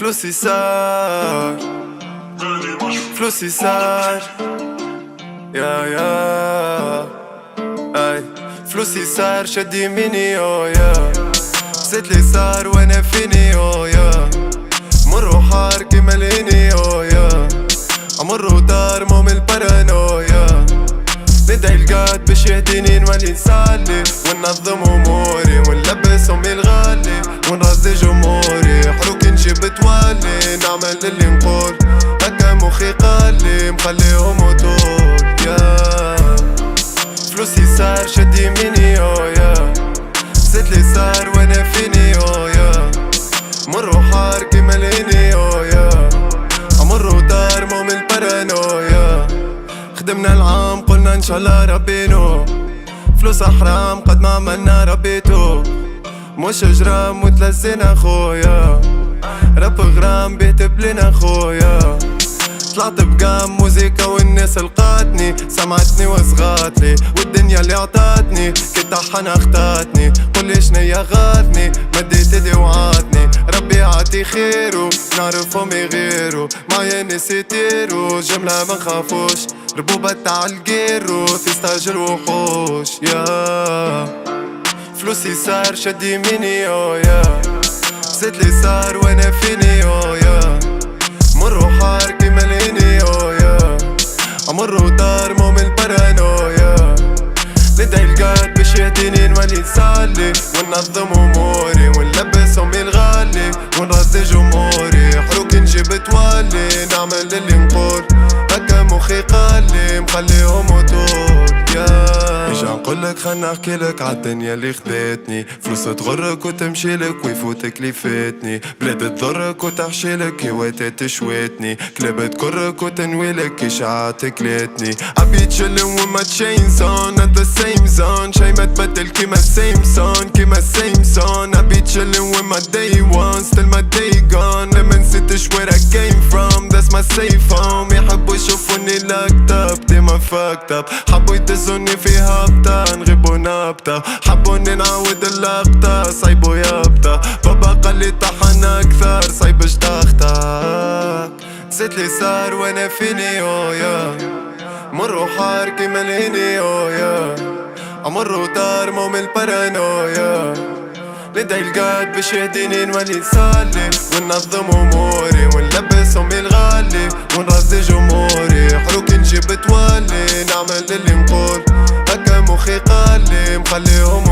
فلوسي صار فلوسي صار يا اي فلوسي صار شد يميني يا زيت لي صار وانا فيني يا مر وحار كيما ليني يا امر ودار مو من البارانويا ندعي القاد باش يهديني نولي نصلي وننظم اموري ونلبس امي الغالي ونرضي جمهوري حروك نجيب تولي نعمل اللي نقول هكا مخي قالي مخليهم وطول يا فلوسي صار شد يميني يا زيت لي صار وانا فيني يا مر وحار كيما ليني يا امر ودار مو من البارانويا خدمنا العام قلنا ان شاء الله ربينو فلوس حرام قد ما عملنا ربيتو مش جرام وتلزينا خويا رب غرام بيهتب لنا خويا طلعت بقام موزيكا والناس لقاتني سمعتني وصغاتلي والدنيا اللي عطاتني كي طحن اخطاتني قولي شنيا غاتني مديت ايدي وعاتني ربي عطي خيرو نعرف امي غيرو معايا ناس يطيرو جملة ما نخافوش ربوبة تاع القيرو في ستاج الوحوش يا فلوسي صار شد يميني يا زيت لي صار وانا فيني يا مر وحار كيما ليني يا امر ودار مو من البارانويا ندعي القاد باش يهديني نولي نصلي وننظم اموري ونلبس امي الغالي ونرضي جمهوري حروك نجيب تولي نعمل اللي نقول هكا مخي قالي مخليهم وطول يا اجا نقولك خلنا نحكيلك عالدنيا اللي خذتني فلوس تغرك وتمشيلك ويفوتك لي فاتني بلاد تضرك وتحشيلك هواتات تشواتني كلاب تكرك وتنويلك اشاعات كلاتني عبيد شلم وما تشينز on at the same zone شي ما تبدل كيما same song كيما same song عبيد شلم وما day one still my day gone لما نسيتش where I came from that's my safe home يحبوا يشوفوني locked up ديما fucked up حبوا يدزوني في هابطة نغيبو نابطة حبوني نعاود اللقطة صايبو يابطة بابا قالي طحن اكثر صايبش تاختك زيت لي صار وانا فيني يا مر وحار كيما ليني يا امر ودار مو من البارانويا ندعي القاد باش يهديني نولي نصلي وننظم اموري ونلبس امي الغالي ونرضي جمهوري حروك نجيب تولي نعمل اللي نقول هكا مخي قالي مخليهم